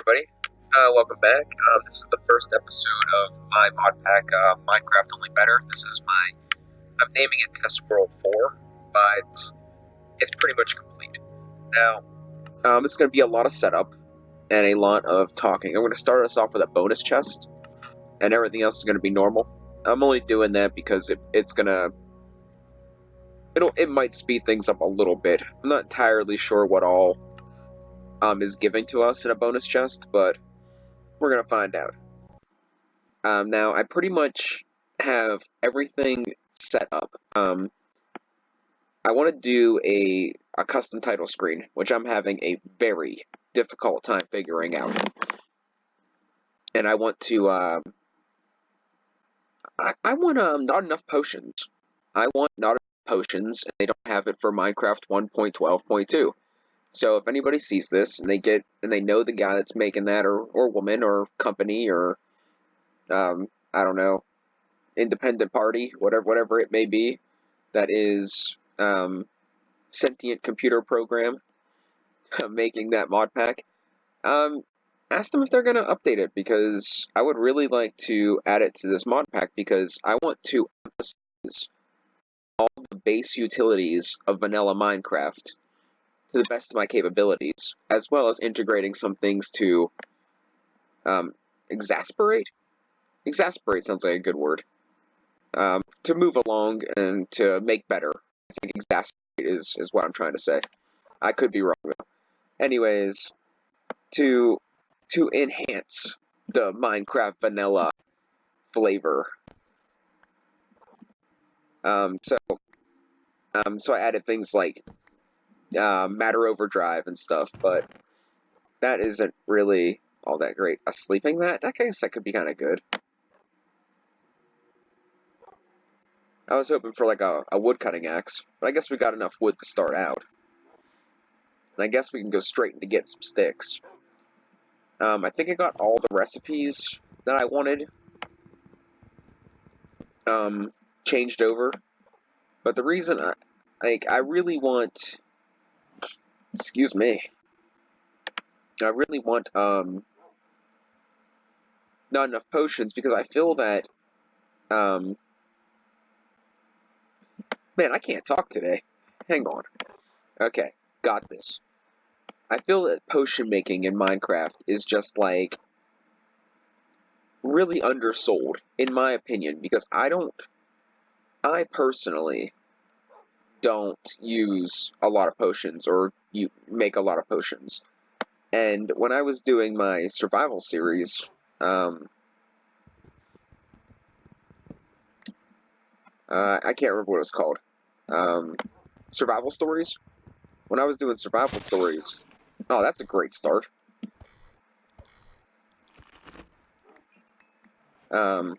everybody. Welcome back. This is the first episode of my mod pack, Minecraft Only Better. I'm naming it Test World 4, but it's pretty much complete. Now, it's going to be a lot of setup and a lot of talking. I'm going to start us off with a bonus chest, and everything else is going to be normal. I'm only doing that because it might speed things up a little bit. I'm not entirely sure what all is giving to us in a bonus chest, but we're going to find out. Now, I pretty much have everything set up. I want to do a custom title screen, which I'm having a very difficult time figuring out. And I want to, I want not enough potions. I want not enough potions, and they don't have it for Minecraft 1.12.2. So if anybody sees this and they know the guy that's making that, or woman, or company, or I don't know, independent party, whatever it may be, that is sentient computer program making that mod pack, ask them if they're going to update it, because I would really like to add it to this mod pack, because I want to emphasize all the base utilities of vanilla Minecraft to the best of my capabilities, as well as integrating some things to exasperate. Exasperate sounds like a good word. To move along and to make better. I think exasperate is what I'm trying to say. I could be wrong though. Anyways, to enhance the Minecraft vanilla flavor. So I added things like matter overdrive and stuff, but that isn't really all that great. A sleeping mat? I guess that could be kind of good. I was hoping for like a wood cutting axe, but I guess we got enough wood to start out. And I guess we can go straight into get some sticks. I think I got all the recipes that I wanted changed over. But the reason I really want, excuse me, I really want not enough potions, because I feel that man, I can't talk today. Hang on. Okay, got this. I feel that potion making in Minecraft is just like really undersold, in my opinion, because I personally don't use a lot of potions, or you make a lot of potions. And when I was doing my survival series, I can't remember what it's called. Survival stories? When I was doing survival stories, oh, that's a great start. The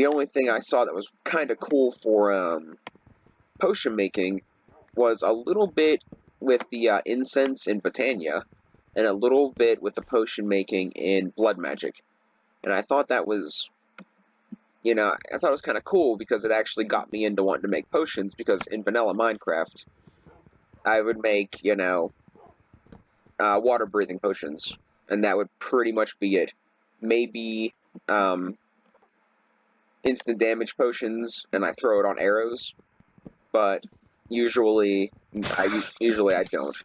only thing I saw that was kind of cool for potion making was a little bit with the incense in Botania, and a little bit with the potion making in Blood Magic. And I thought that was, I thought it was kind of cool, because it actually got me into wanting to make potions, because in vanilla Minecraft, I would make, water-breathing potions, and that would pretty much be it. Maybe, instant damage potions, and I throw it on arrows, but usually I don't.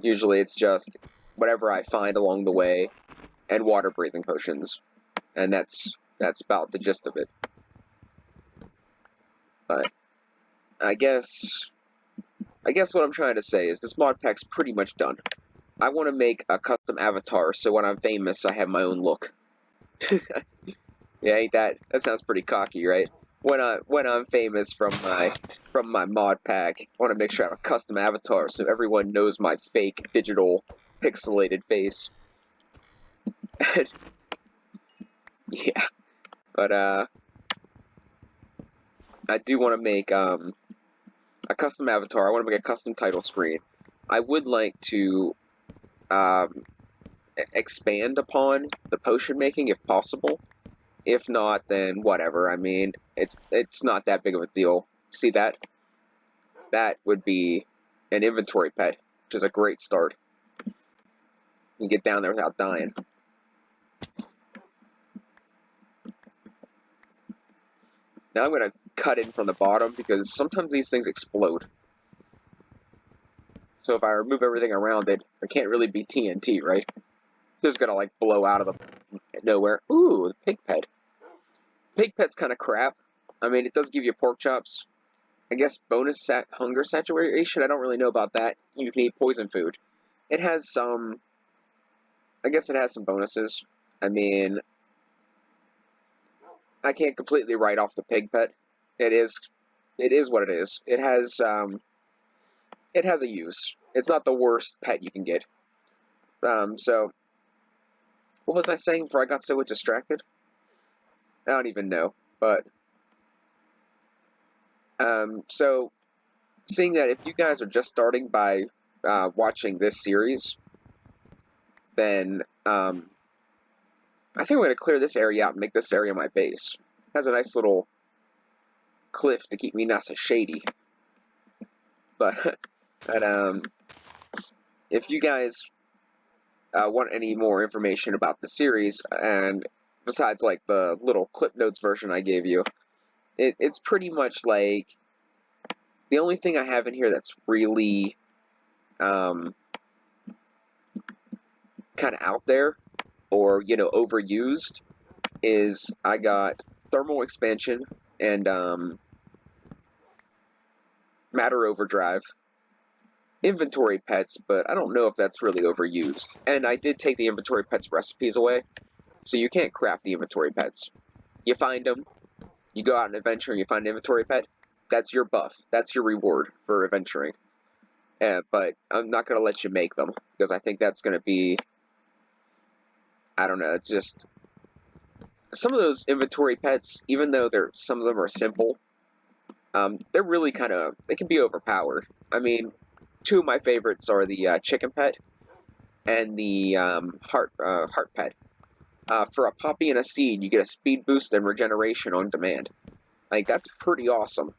Usually it's just whatever I find along the way, and water-breathing potions, and that's about the gist of it. But I guess what I'm trying to say is this mod pack's pretty much done. I want to make a custom avatar, so when I'm famous, I have my own look. Yeah, ain't that sounds pretty cocky, right? When I'm famous from my mod pack, I want to make sure I have a custom avatar, so everyone knows my fake digital pixelated face. Yeah, but I do want to make a custom avatar. I want to make a custom title screen. I would like to expand upon the potion making if possible. If not, then whatever. I mean, it's not that big of a deal. See that? That would be an inventory pet, which is a great start. You get down there without dying. Now I'm going to cut in from the bottom because sometimes these things explode. So if I remove everything around it, it can't really be TNT, right? It's just going to like blow out of the nowhere. Ooh, the pig pet. Pig pet's kind of crap. I mean, it does give you pork chops. I guess bonus hunger saturation. I don't really know about that. You can eat poison food. It has some. I guess it has some bonuses. I mean, I can't completely write off the pig pet. It is what it is. It has a use. It's not the worst pet you can get. So what was I saying before I got so distracted? I don't even know. But so seeing that if you guys are just starting by watching this series, then I think I'm going to clear this area out and make this area my base. It has a nice little cliff to keep me not so shady. But if you guys want any more information about the series, and besides like the little clip notes version I gave you, it's pretty much like the only thing I have in here that's really kind of out there or overused is I got thermal expansion and matter overdrive, inventory pets, but I don't know if that's really overused. And I did take the inventory pets recipes away, so you can't craft the inventory pets. You find them, you go out and adventure, and you find an inventory pet. That's your buff. That's your reward for adventuring. But I'm not going to let you make them, because I think that's going to be, I don't know, it's just, some of those inventory pets, even though some of them are simple, they're really they can be overpowered. I mean, two of my favorites are the chicken pet and the heart pet. For a poppy and a seed, you get a speed boost and regeneration on demand. Like, that's pretty awesome.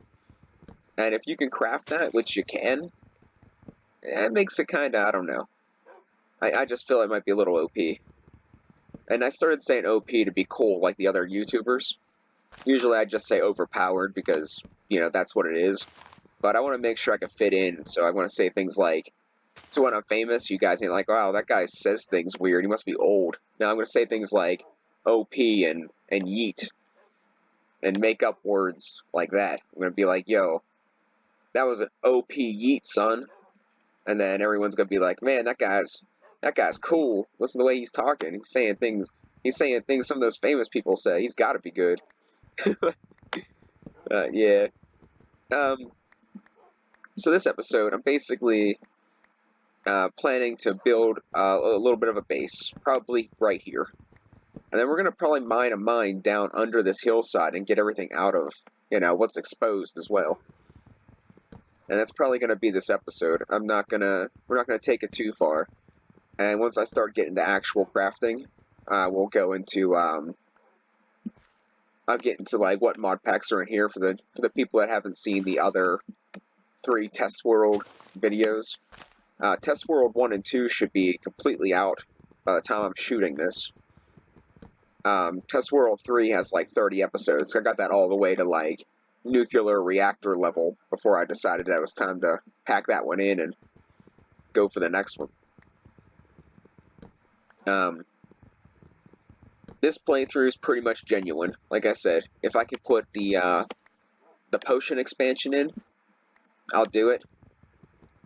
And if you can craft that, which you can, it makes it I don't know. I just feel it might be a little OP. And I started saying OP to be cool like the other YouTubers. Usually I just say overpowered because, that's what it is. But I want to make sure I can fit in, so I want to say things like, so when I'm famous, you guys ain't like, wow, that guy says things weird, he must be old. Now I'm going to say things like OP and yeet, and make up words like that. I'm going to be like, yo, that was an OP yeet, son. And then everyone's going to be like, man, that guy's cool. Listen to the way he's talking. He's saying things some of those famous people say. He's got to be good. Yeah. So this episode, I'm basically planning to build a little bit of a base, probably right here. And then we're going to probably mine a mine down under this hillside and get everything out of, what's exposed as well. And that's probably going to be this episode. We're not going to take it too far. And once I start getting to actual crafting, we'll go into, I'll get into like what mod packs are in here for the people that haven't seen the other 3 Test World videos. Test World 1 and 2 should be completely out by the time I'm shooting this. Test World 3 has like 30 episodes. I got that all the way to like nuclear reactor level before I decided that it was time to pack that one in and go for the next one. This playthrough is pretty much genuine. Like I said, if I could put the potion expansion in, I'll do it.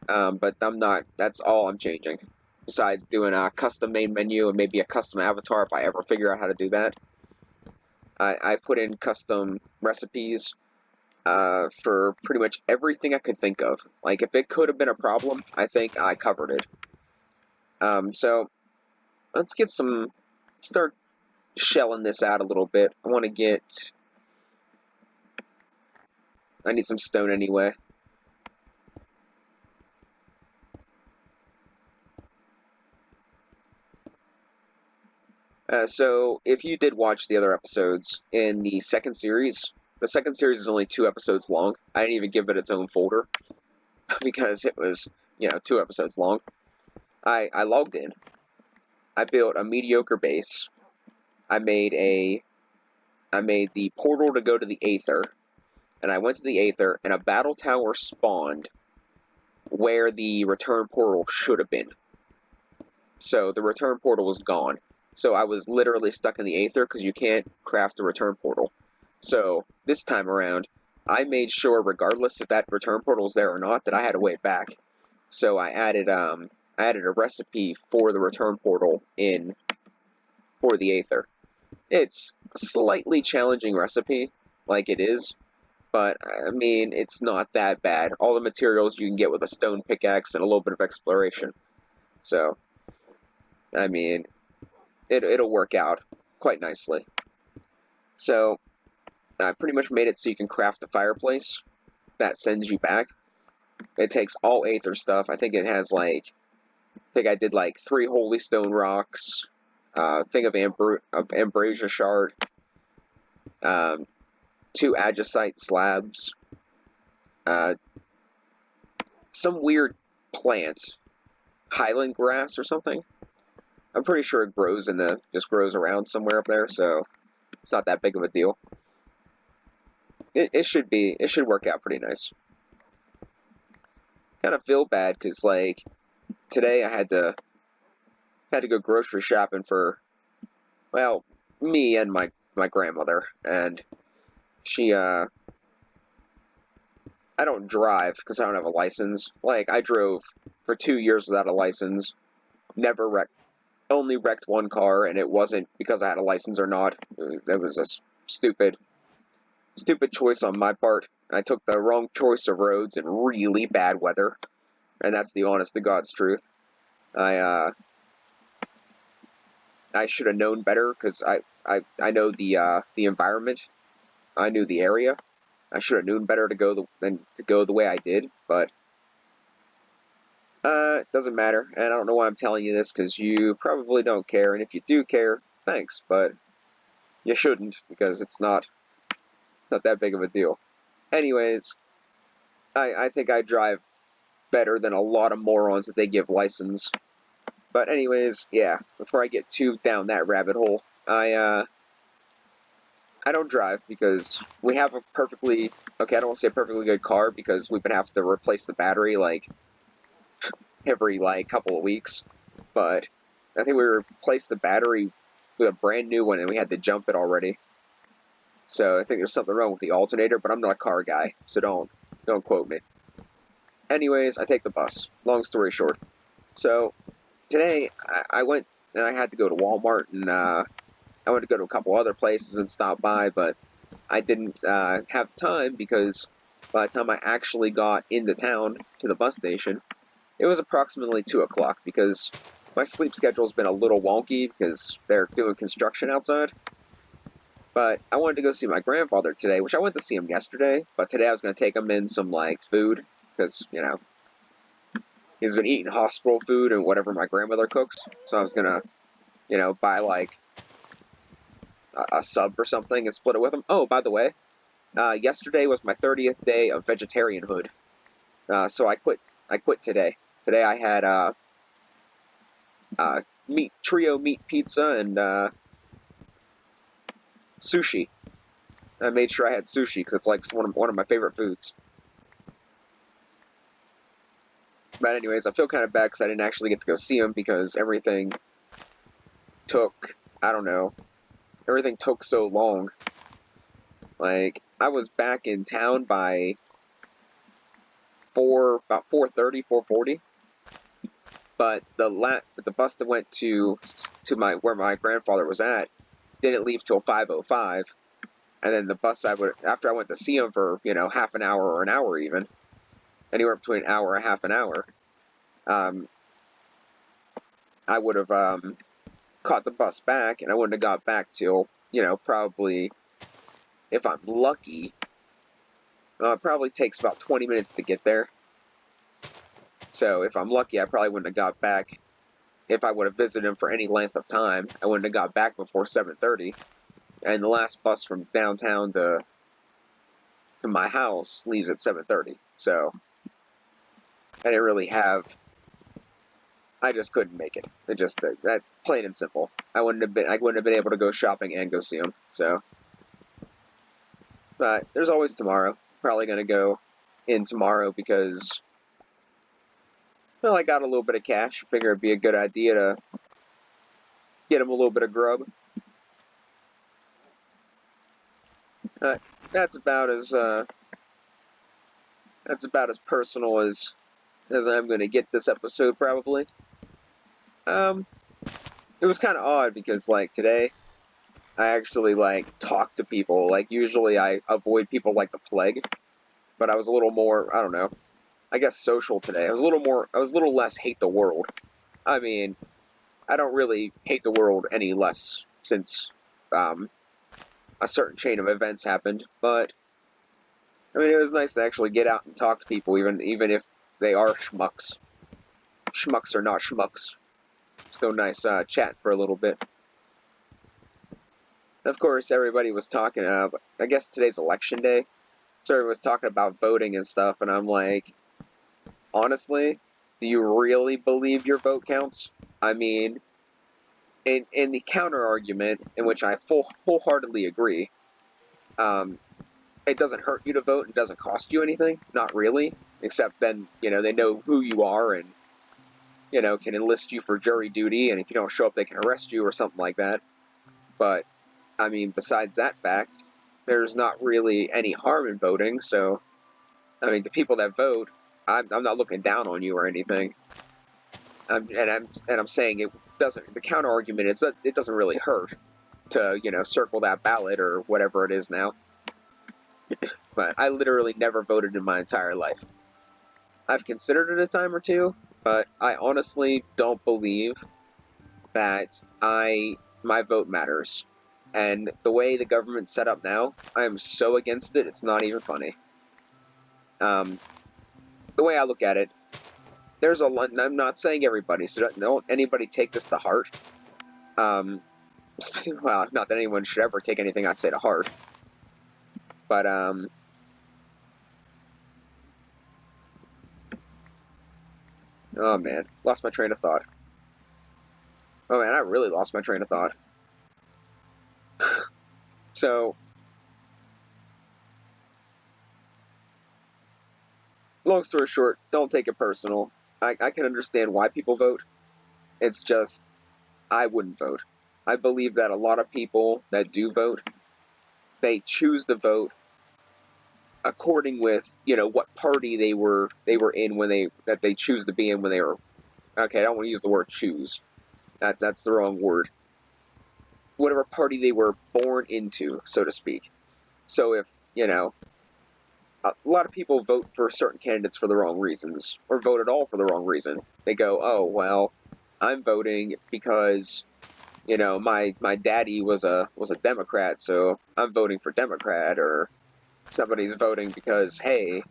But I'm not. That's all I'm changing. Besides doing a custom main menu and maybe a custom avatar if I ever figure out how to do that. I put in custom recipes for pretty much everything I could think of. Like, if it could have been a problem, I think I covered it. So, let's start shelling this out a little bit. I need some stone anyway. So, if you did watch the other episodes in the second series is only 2 episodes long. I didn't even give it its own folder because it was, 2 episodes long. I logged in, I built a mediocre base. I made the portal to go to the Aether, and I went to the Aether, and a battle tower spawned where the return portal should have been. So the return portal was gone. So I was literally stuck in the Aether because you can't craft a return portal. So this time around, I made sure, regardless if that return portal was there or not, that I had a way back. So I added a recipe for the return portal in for the Aether. It's a slightly challenging recipe, like it is, but I mean it's not that bad. All the materials you can get with a stone pickaxe and a little bit of exploration. So I mean it'll work out quite nicely. So I pretty much made it so you can craft a fireplace that sends you back. It takes all Aether stuff. I think it has I think I did 3 holy stone rocks, thing of ambrosia shard, 2 agicite slabs, some weird plant, highland grass or something. I'm pretty sure it just grows around somewhere up there, so it's not that big of a deal. It should work out pretty nice. Kind of feel bad because today I had to go grocery shopping for, well, me and my grandmother, and she I don't drive because I don't have a license. I drove for 2 years without a license, only wrecked 1 car, and it wasn't because I had a license or not. It was a stupid choice on my part. I took the wrong choice of roads in really bad weather, and that's the honest to God's truth. I should have known better because I know the environment. I knew the area. I should have known better to go the way I did, but it doesn't matter. And I don't know why I'm telling you this because you probably don't care, and if you do care, thanks, but you shouldn't because it's not that big of a deal. Anyways, I think I drive better than a lot of morons that they give license. But anyways, yeah, before I get too down that rabbit hole, I don't drive because we have a perfectly, okay, I don't want to say a perfectly good car because we've been having to replace the battery every couple of weeks. But I think we replaced the battery with a brand new one and we had to jump it already. So I think there's something wrong with the alternator, but I'm not a car guy, so don't quote me. Anyways, I take the bus. Long story short. So today I went and I had to go to Walmart and I wanted to go to a couple other places and stop by, but I didn't have time because by the time I actually got into town to the bus station, it was approximately 2 o'clock because my sleep schedule's been a little wonky because they're doing construction outside. But I wanted to go see my grandfather today, which I went to see him yesterday, but today I was going to take him in some food because, he's been eating hospital food and whatever my grandmother cooks, so I was going to, buy a sub or something and split it with him. Oh, by the way, yesterday was my 30th day of vegetarianhood, so I quit today. Today I had trio meat pizza and sushi. I made sure I had sushi because it's one of my favorite foods. But anyways, I feel kind of bad because I didn't actually get to go see him because everything took, I don't know, everything took so long. I was back in town by about 4:30, 4:40. But the bus that went to where my grandfather was at didn't leave till 5:05, and then the bus after I went to see him for half an hour or an hour even, anywhere between an hour and half an hour, I would have caught the bus back, and I wouldn't have got back till probably, if I'm lucky, it probably takes about 20 minutes to get there. So if I'm lucky, I probably wouldn't have got back. If I would have visited him for any length of time, I wouldn't have got back before 7:30. And the last bus from downtown to my house leaves at 7:30. So I didn't really have I just couldn't make it. It just that plain and simple. I wouldn't have been able to go shopping and go see them. So, but there's always tomorrow. Probably gonna go in tomorrow because, well, I got a little bit of cash. Figure it'd be a good idea to get him a little bit of grub. Uh, that's about as personal as I'm gonna get this episode probably. Um, it was kind of odd because like today I actually like talk to people. Like usually I avoid people like the plague, but I was a little more, I don't know, I guess social today. I was a little less hate the world. I mean, I don't really hate the world any less since um, a certain chain of events happened, but I mean, it was nice to actually get out and talk to people, even if they are schmucks. Schmucks or not schmucks. Still nice chat for a little bit. Of course, everybody was talking, I guess today's election day, so everyone was talking about voting and stuff, and I'm like, honestly, do you really believe your vote counts? I mean, in the counter argument, in which I wholeheartedly agree, it doesn't hurt you to vote and doesn't cost you anything. Not really, except then they know who you are and can enlist you for jury duty, and if you don't show up, they can arrest you or something like that. But I mean, besides that fact, there's not really any harm in voting. So I mean, the people that vote, I'm not looking down on you or anything. I'm saying it doesn't. The counter argument is that it doesn't really hurt to circle that ballot or whatever it is now. But I literally never voted in my entire life. I've considered it a time or two, but I honestly don't believe that my vote matters. And the way the government's set up now, I am so against it. It's not even funny. The way I look at it, there's a lot. I'm not saying everybody, so don't anybody take this to heart. Well, not that anyone should ever take anything I say to heart, but oh man, lost my train of thought. Oh man, I really lost my train of thought. So, long story short, don't take it personal. I can understand why people vote. It's just, I wouldn't vote. I believe that a lot of people that do vote, they choose to vote according with, what party they were in when they choose to be in when they were, okay, I don't want to use the word choose. That's the wrong word. Whatever party they were born into, so to speak. So if, a lot of people vote for certain candidates for the wrong reasons, or vote at all for the wrong reason. They go, oh, well, I'm voting because, my daddy was a Democrat, so I'm voting for Democrat, or somebody's voting because, hey,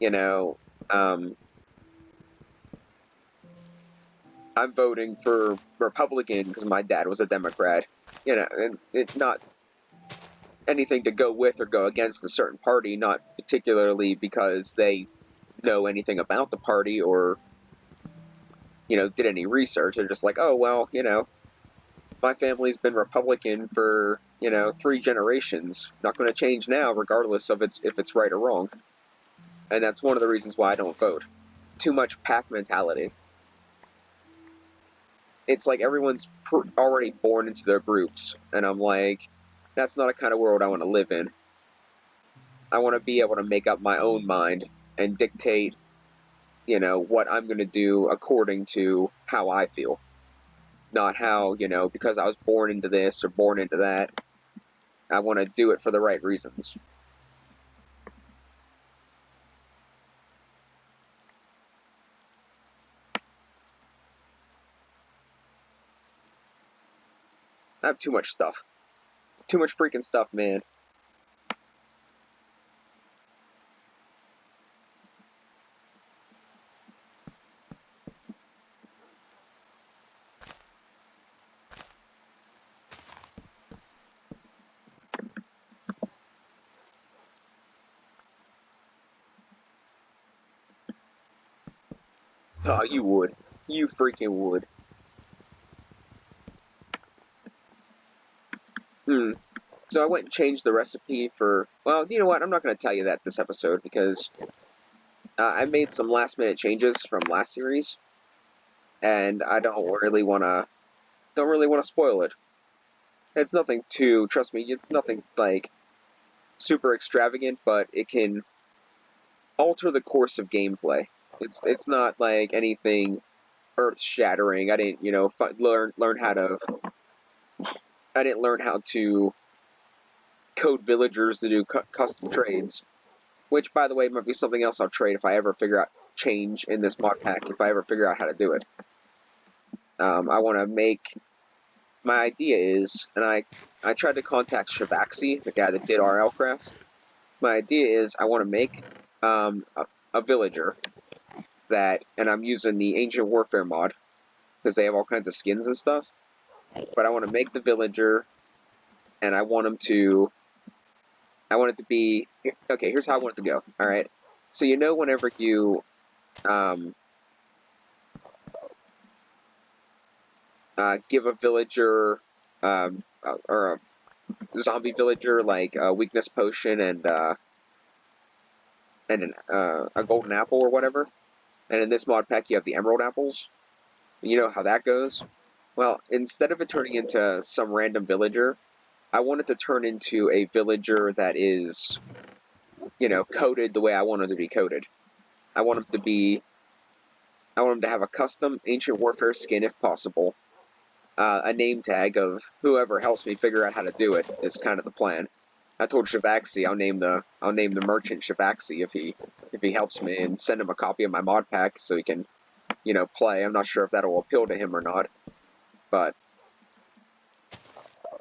you know, um, I'm voting for Republican because my dad was a Democrat. And it not anything to go with or go against a certain party, not particularly because they know anything about the party or did any research. They're just like, oh, well, my family's been Republican for, 3 generations. Not going to change now, regardless of if it's right or wrong. And that's one of the reasons why I don't vote. Too much pack mentality. It's like everyone's already born into their groups. And I'm like, that's not a kind of world I want to live in. I want to be able to make up my own mind and dictate, what I'm going to do according to how I feel. Not how, because I was born into this or born into that. I want to do it for the right reasons. I have too much stuff. Too much freaking stuff, man. Oh, you would. You freaking would. So I went and changed the recipe for, well, you know what, I'm not going to tell you that this episode, because I made some last minute changes from last series, and I don't really want to spoil it. It's nothing too, trust me, it's nothing like super extravagant, but it can alter the course of gameplay. It's not like anything earth shattering. I didn't, learn how to. I didn't learn how to code villagers to do custom trades. Which, by the way, might be something else I'll trade if I ever figure out change in this mod pack. If I ever figure out how to do it, I want to make. My idea is, and I tried to contact Shivaxi, the guy that did RLcraft. My idea is I want to make a villager that, and I'm using the Ancient Warfare mod because they have all kinds of skins and stuff. But I want to make the villager, and I want it to be, okay, here's how I want it to go, alright? So whenever you, give a villager, or a zombie villager, like, a weakness potion and a golden apple or whatever, and in this mod pack you have the emerald apples, you know how that goes? Well, instead of it turning into some random villager, I want it to turn into a villager that is, coded the way I want him to be coded. I want him to be. I want him to have a custom Ancient Warfare skin if possible. A name tag of whoever helps me figure out how to do it is kind of the plan. I told Shivaxi I'll name the merchant Shivaxi if he helps me, and send him a copy of my mod pack so he can, play. I'm not sure if that'll appeal to him or not, but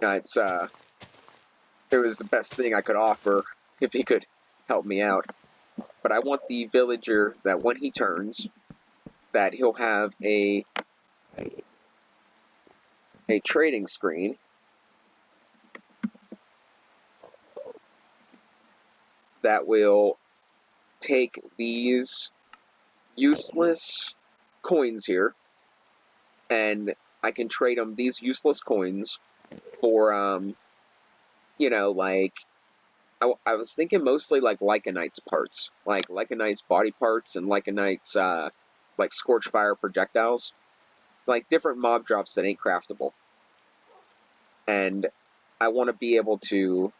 it was the best thing I could offer if he could help me out. But I want the villager that when he turns, that he'll have a trading screen that will take these useless coins here, and I can trade them these useless coins for, like, I was thinking mostly like Lycanite's parts, like Lycanite's body parts and Lycanite's, like Scorchfire projectiles, like different mob drops that ain't craftable. And I want to be able to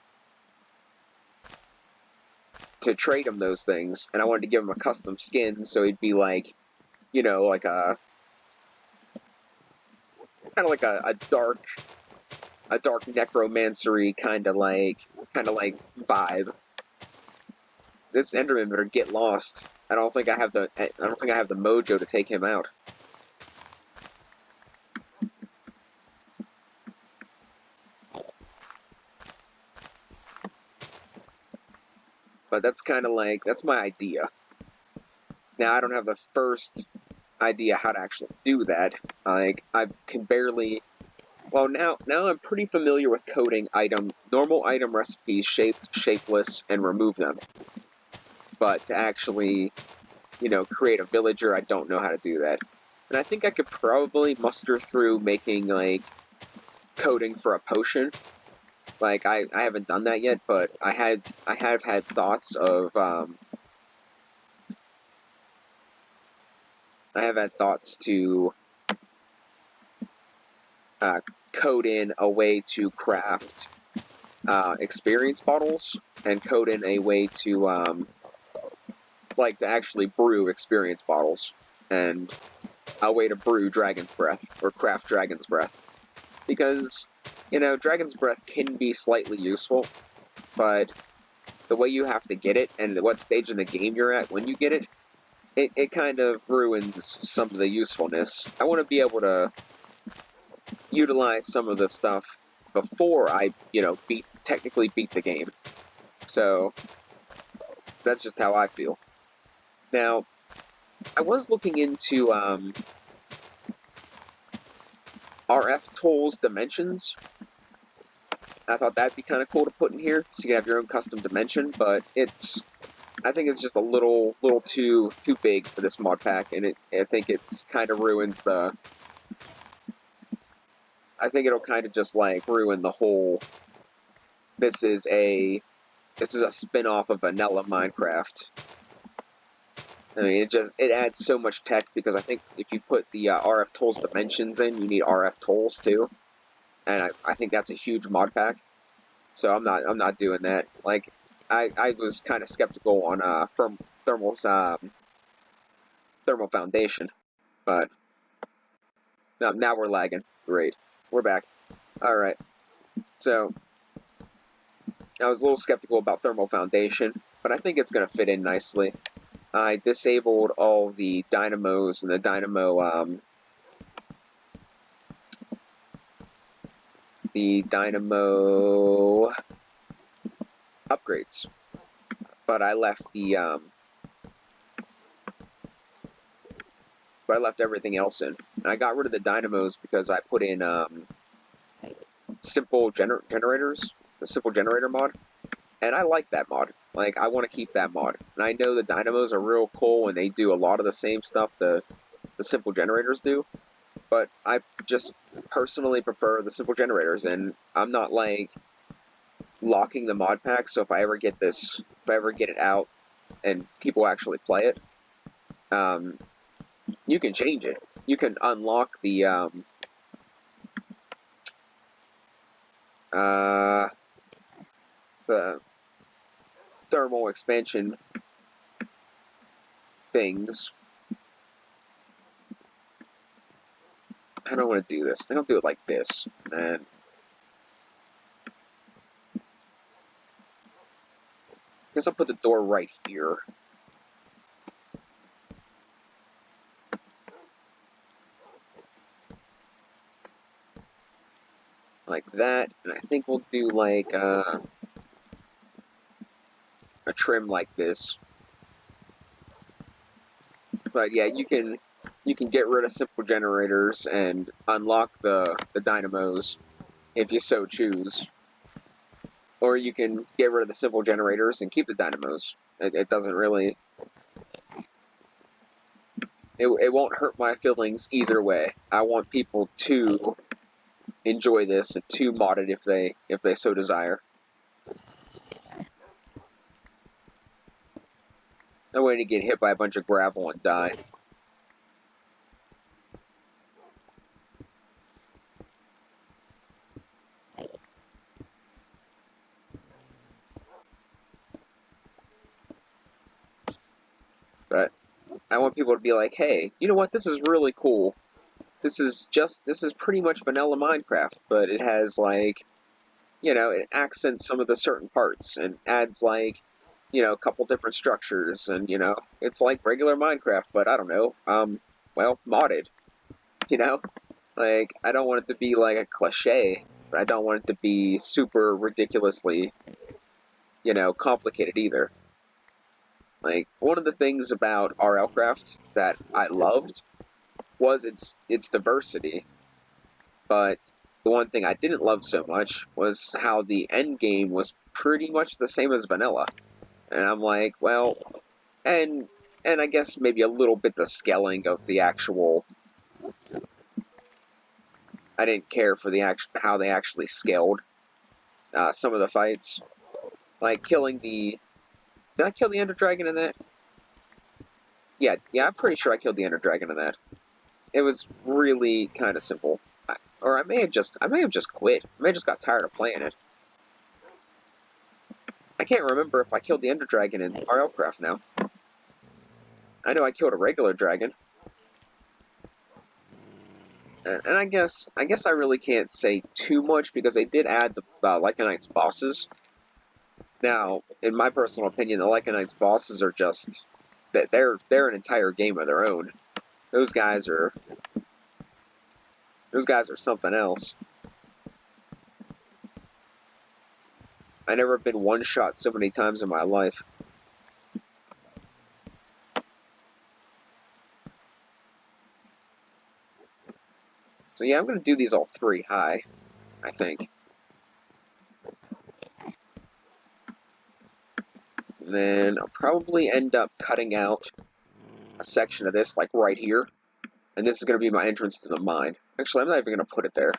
trade him those things, and I wanted to give him a custom skin, so he'd be like, like a kind of like a dark necromancery kind of like vibe. This Enderman better get lost. I don't think I have the mojo to take him out. But that's my idea. Now I don't have the first idea how to actually do that. Like, I can barely. Well, now I'm pretty familiar with coding normal item recipes, shaped, shapeless, and remove them. But to actually, create a villager, I don't know how to do that. And I think I could probably muster through making, like, coding for a potion. Like, I haven't done that yet, but I have had thoughts of, I have had thoughts to code in a way to craft experience bottles, and code in a way to, like, to actually brew experience bottles, and a way to brew Dragon's Breath, or craft Dragon's Breath. Because, Dragon's Breath can be slightly useful, but the way you have to get it, and what stage in the game you're at when you get it, it kind of ruins some of the usefulness. I want to be able to utilize some of the stuff before I, technically beat the game. So, that's just how I feel. Now, I was looking into, RF Tools Dimensions. I thought that'd be kind of cool to put in here, so you can have your own custom dimension, but it's I think it's just a little too big for this mod pack, and I think it's kind of ruins the. I think it'll kind of just like ruin the whole. This is a spin-off of vanilla Minecraft. I mean, it adds so much tech because I think if you put the RF tools dimensions in, you need RF tools too, and I think that's a huge mod pack. So I'm not doing that. Like I was kind of skeptical on thermal's thermal foundation, but now we're lagging. Great, we're back. All right. So I was a little skeptical about thermal foundation, but I think it's gonna fit in nicely. I disabled all the dynamos and the dynamo upgrades, but I left everything else in. And I got rid of the dynamos because I put in simple generators, the simple generator mod, and I like that mod. Like I want to keep that mod, and I know the dynamos are real cool and they do a lot of the same stuff the simple generators do, but I just personally prefer the simple generators, and I'm not like locking the mod pack. So if I ever get it out and people actually play it, you can change it. You can unlock the thermal expansion things. I don't want to do this. I think I'll do it like this, and I guess I'll put the door right here. Like that, and I think we'll do like a trim like this. But yeah, you can get rid of simple generators and unlock the dynamos if you so choose. Or you can get rid of the simple generators and keep the dynamos. It doesn't really. It won't hurt my feelings either way. I want people to enjoy this and to mod it if they so desire. No way to get hit by a bunch of gravel and die. But I want people to be like, hey, you know what? This is really cool. This is pretty much vanilla Minecraft, but it has like, it accents some of the certain parts and adds like, a couple different structures, and it's like regular Minecraft, but I don't know, well, modded. You know, like I don't want it to be like a cliche, but I don't want it to be super ridiculously, complicated either. Like one of the things about RLcraft that I loved was its diversity, but the one thing I didn't love so much was how the end game was pretty much the same as vanilla. And I'm like, well, and I guess maybe a little bit the scaling of the actual. I didn't care for how they actually scaled some of the fights, like killing the. Did I kill the Ender Dragon in that? Yeah, I'm pretty sure I killed the Ender Dragon in that. It was really kind of simple. Or I may have just quit. I may have just got tired of playing it. I can't remember if I killed the Ender Dragon in RLcraft now. I know I killed a regular dragon. And I guess I really can't say too much because they did add the Lycanite's bosses. Now, in my personal opinion, the Lycanite's bosses are just they're an entire game of their own. Those guys are something else. I never been one shot so many times in my life. So yeah, I'm gonna do these all three high, I think. And then I'll probably end up cutting out a section of this, like right here. And this is going to be my entrance to the mine. Actually, I'm not even going to put it there.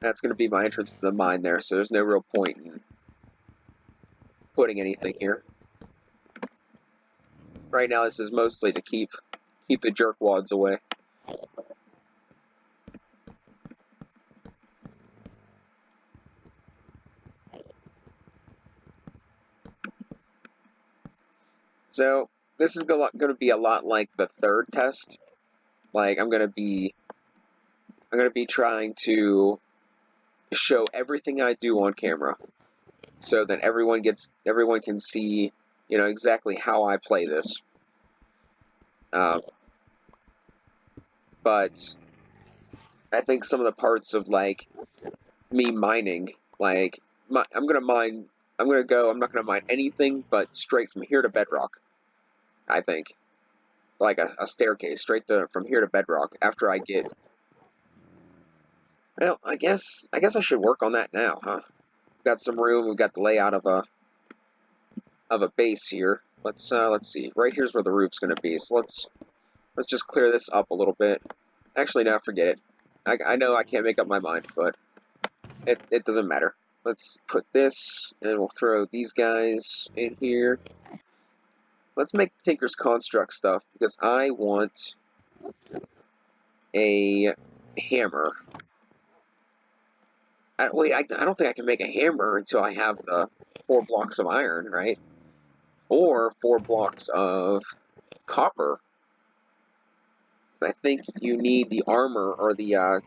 That's going to be my entrance to the mine there, so there's no real point in putting anything here. Right now, this is mostly to keep the jerkwads away. So this is going to be a lot like the third test. Like I'm going to be trying to show everything I do on camera, so that everyone can see, exactly how I play this. But I think some of the parts of like me mining, like I'm not gonna mine anything but straight from here to bedrock. I think like a staircase straight from here to bedrock. After I get, well, I guess I should work on that now, huh? We've got some room. We've got the layout of a base here. Let's see. Right here's where the roof's gonna be. So let's just clear this up a little bit. Actually, no, forget it. I know I can't make up my mind, but it doesn't matter. Let's put this, and we'll throw these guys in here. Let's make Tinker's Construct stuff, because I want a hammer. Wait, I don't think I can make a hammer until I have the 4 blocks of iron, right? Or 4 blocks of copper. I think you need the armor, or the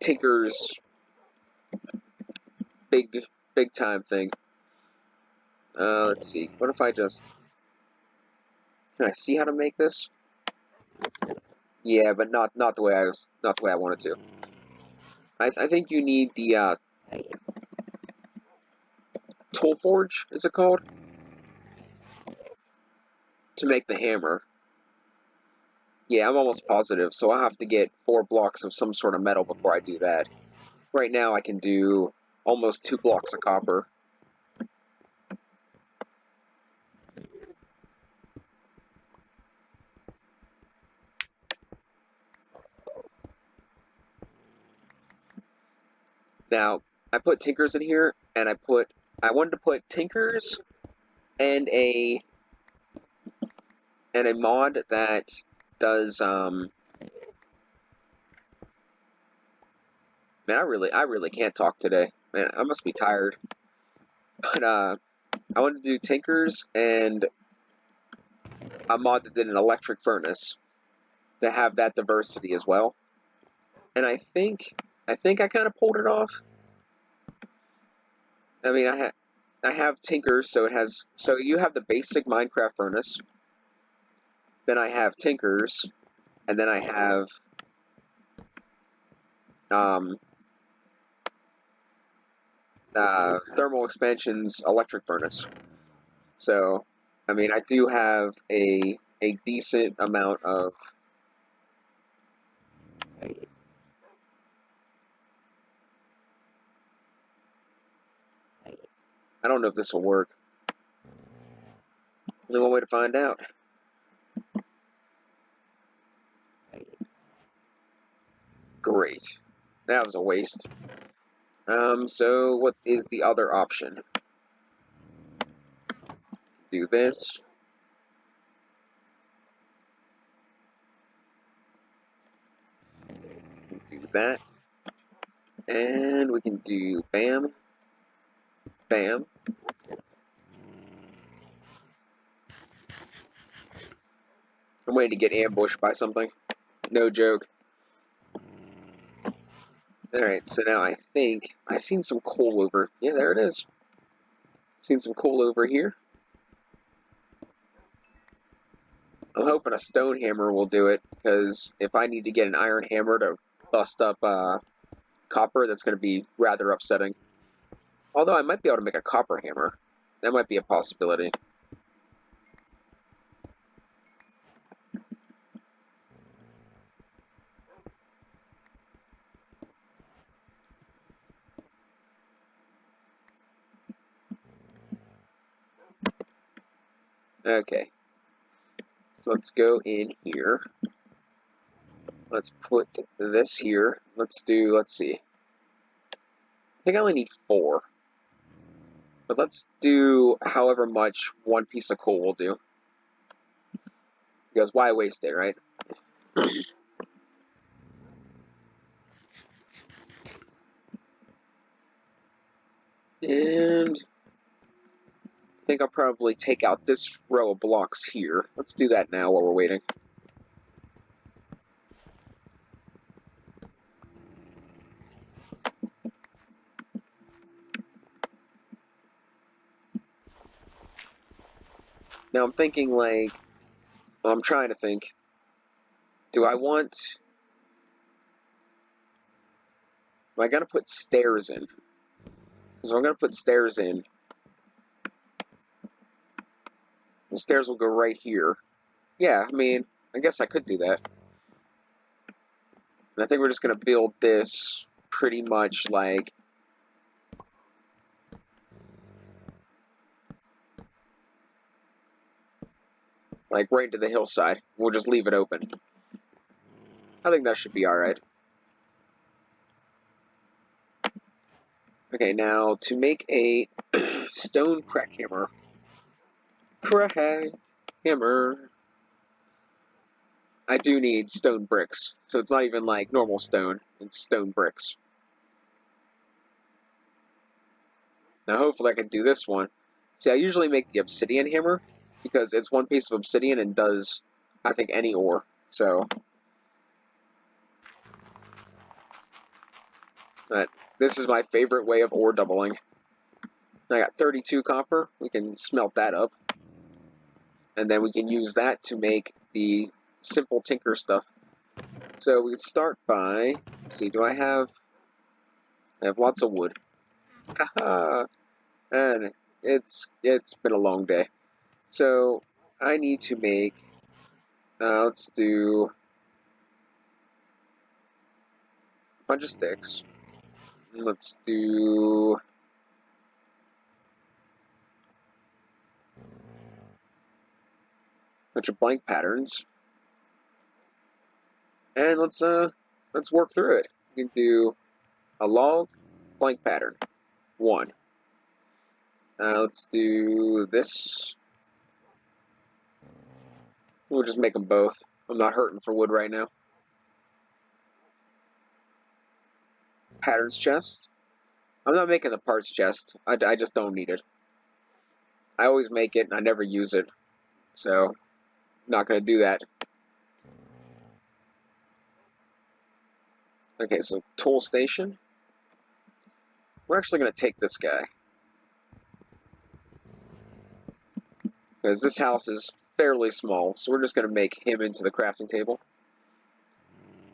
Tinker's big time thing. Let's see. What if I just... Can I see how to make this? Yeah, but not the way I wanted to. I think you need the tool forge, is it called? To make the hammer. Yeah, I'm almost positive, so I'll have to get 4 blocks of some sort of metal before I do that. Right now I can do almost 2 blocks of copper. Now, I put Tinkers in here, and I wanted to put Tinkers and a mod that does man, I really can't talk today. Man, I must be tired. But I wanted to do Tinkers and a mod that did an electric furnace to have that diversity as well. And I think I kind of pulled it off. I mean, I have Tinkers, so you have the basic Minecraft furnace. Then I have Tinkers, and then I have Thermal Expansion's electric furnace. So, I mean, I do have a decent amount of... I don't know if this will work. Only one way to find out. Great. That was a waste. So what is the other option? Do this. Do that. And we can do bam. Bam. I'm waiting to get ambushed by something. No joke. Alright, so now I think I seen some coal over. Yeah, there it is. Seen some coal over here. I'm hoping a stone hammer will do it, because if I need to get an iron hammer to bust up copper, that's going to be rather upsetting. Although I might be able to make a copper hammer. That might be a possibility. Okay. So let's go in here. Let's put this here. Let's see. I think I only need 4. But let's do however much one piece of coal will do. Because why waste it, right? And I think I'll probably take out this row of blocks here. Let's do that now while we're waiting. Now I'm thinking like, well, I'm trying to think. Do I want... Am I going to put stairs in? Because if I'm going to put stairs in, the stairs will go right here. Yeah, I mean, I guess I could do that. And I think we're just going to build this pretty much like... like right to the hillside. We'll just leave it open. I think that should be alright. Okay, now to make a stone crack hammer. Crack hammer. I do need stone bricks. So it's not even like normal stone. It's stone bricks. Now hopefully I can do this one. See, I usually make the obsidian hammer because it's one piece of obsidian and does, I think, any ore. So, but this is my favorite way of ore doubling. I got 32 copper. We can smelt that up. And then we can use that to make the simple tinker stuff. So we start by, let's see, I have lots of wood. Haha! And it's been a long day. So I need to make, let's do a bunch of sticks. Let's do a bunch of blank patterns. And let's work through it. We can do a log, blank pattern, 1. Let's do this. We'll just make them both. I'm not hurting for wood right now. Patterns chest. I'm not making the parts chest. I just don't need it. I always make it and I never use it. So, not going to do that. Okay, so tool station. We're actually going to take this guy. Because this house is fairly small, so we're just going to make him into the crafting table.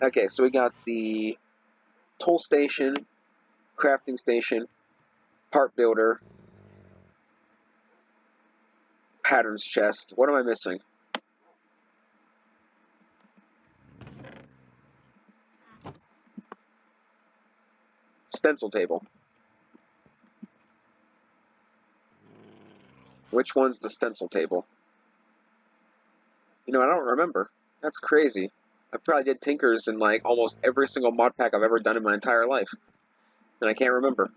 Okay, so we got the tool station, crafting station, part builder, patterns chest. What am I missing? Stencil table. Which one's the stencil table? You know, I don't remember. That's crazy. I probably did tinkers in like almost every single mod pack I've ever done in my entire life. And I can't remember.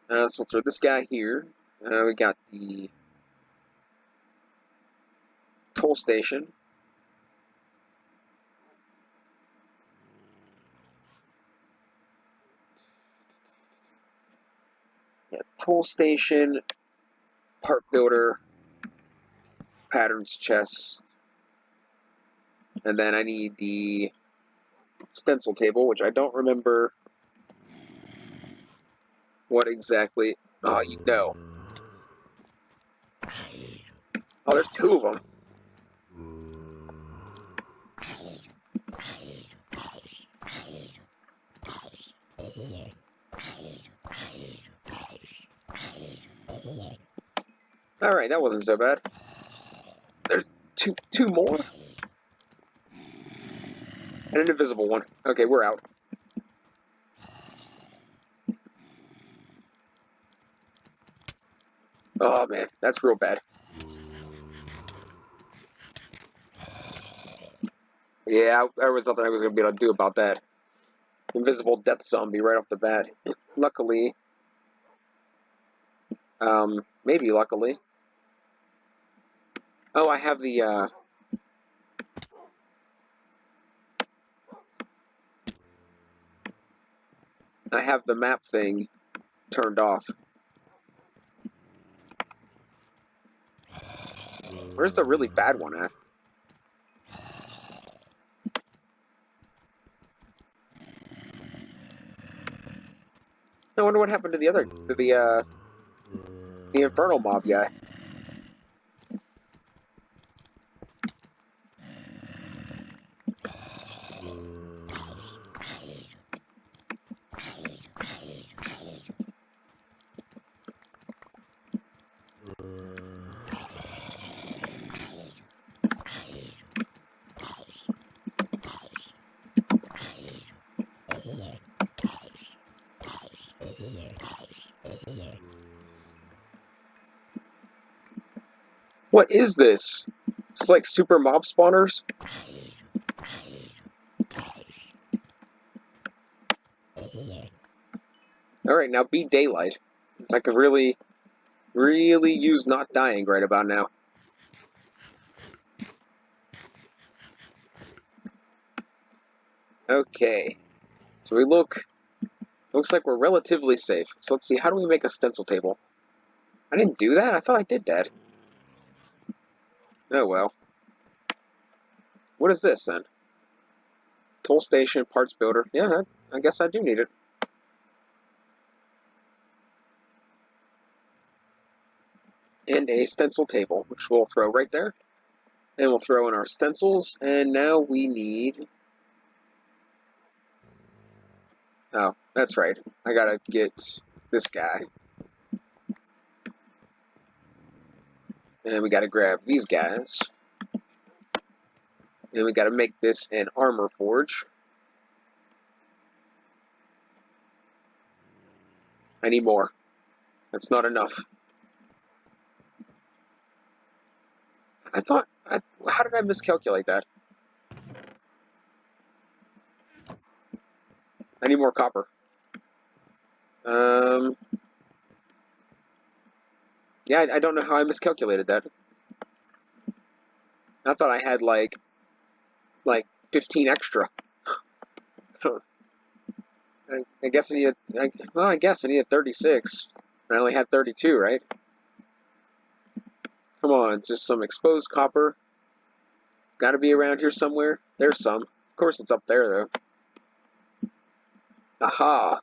So we'll throw this guy here. We got the toll station. Yeah, toll station, part builder, patterns chest. And then I need the stencil table, which I don't remember what exactly. Oh, you know. Oh, there's 2 of them. Alright, that wasn't so bad. There's two more? And an invisible one. Okay, we're out. Oh man, that's real bad. Yeah, there was nothing I was going to be able to do about that. Invisible death zombie right off the bat. Luckily, maybe luckily. Oh, I have the, I have the map thing turned off. Where's the really bad one at? I wonder what happened to the Infernal Mob guy. What is this? It's like super mob spawners? Alright, now be daylight. I could really, really use not dying right about now. Okay. So looks like we're relatively safe. So let's see, how do we make a stencil table? I didn't do that? I thought I did that. Oh well. What is this then? Tool station, parts builder. Yeah, I guess I do need it. And a stencil table, which we'll throw right there. And we'll throw in our stencils. And now we need... Oh, that's right. I gotta get this guy. And we gotta grab these guys. And we gotta make this an armor forge. I need more. That's not enough. How did I miscalculate that? I need more copper. Yeah, I don't know how I miscalculated that. I thought I had like 15 extra. I guess I needed, well, I guess I needed 36. I only had 32, right? Come on, it's just some exposed copper. Gotta be around here somewhere. There's some. Of course it's up there, though. Aha!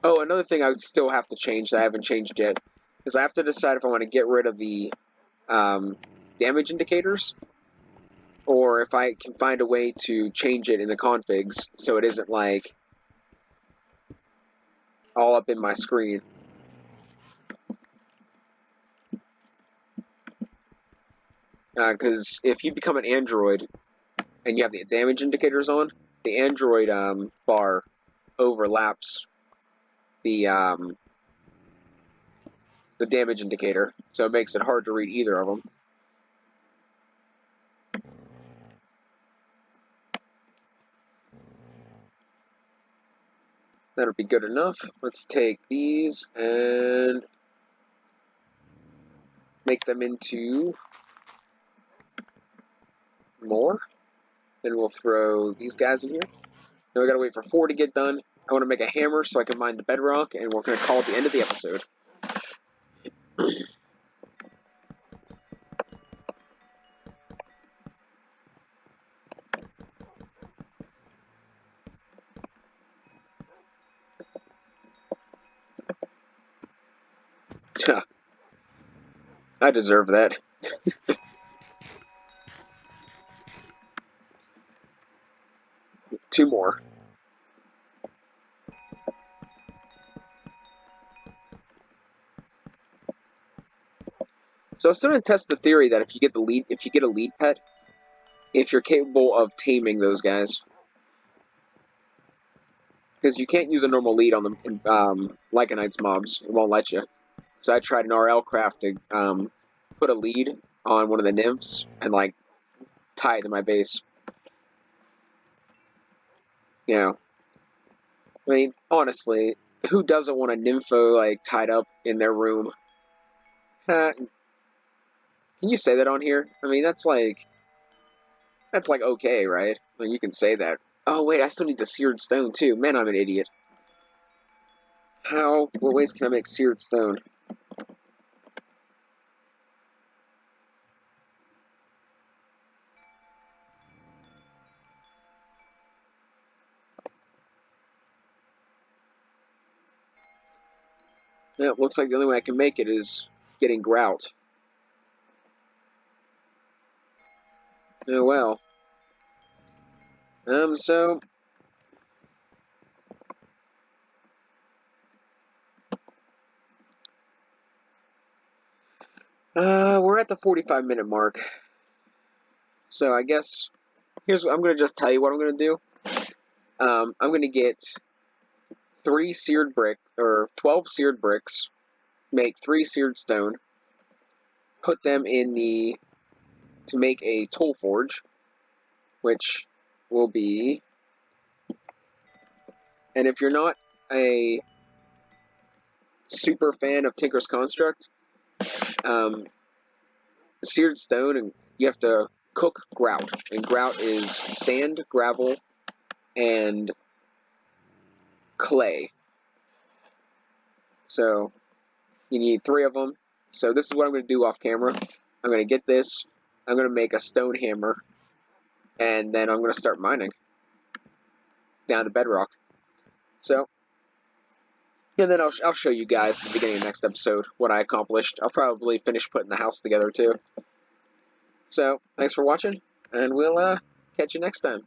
Oh, another thing I would still have to change that I haven't changed yet is I have to decide if I want to get rid of the damage indicators or if I can find a way to change it in the configs so it isn't like all up in my screen. Because if you become an android and you have the damage indicators on, the android bar overlaps the damage indicator, so it makes it hard to read either of them. That'll be good enough. Let's take these and make them into more. Then we'll throw these guys in here. Then we gotta wait for 4 to get done. I want to make a hammer so I can mine the bedrock, and we're going to call it the end of the episode. I deserve that. Two more. So I was starting to test the theory that if you get a lead pet, if you're capable of taming those guys, because you can't use a normal lead on the Lycanites mobs, it won't let you. So I tried an RL craft to put a lead on one of the nymphs and like tie it to my base. You know, I mean, honestly, who doesn't want a nympho like tied up in their room? Can you say that on here? I mean, that's like okay, right? I mean, you can say that. Oh wait, I still need the seared stone too. Man, I'm an idiot. How? What ways can I make seared stone? Yeah, it looks like the only way I can make it is getting grout. Oh well. So we're at the 45-minute mark. So I guess here's what I'm gonna just tell you what I'm gonna do. I'm gonna get 12 seared bricks, make 3 seared stone, put them in to make a tool forge, which will be, and if you're not a super fan of Tinker's Construct, um, seared stone, and you have to cook grout, and grout is sand, gravel, and clay. So you need 3 of them. So this is what I'm going to do off camera. I'm going to get this. I'm going to make a stone hammer, and then I'm going to start mining down to bedrock. So, and then I'll show you guys at the beginning of the next episode what I accomplished. I'll probably finish putting the house together too. So, thanks for watching, and we'll catch you next time.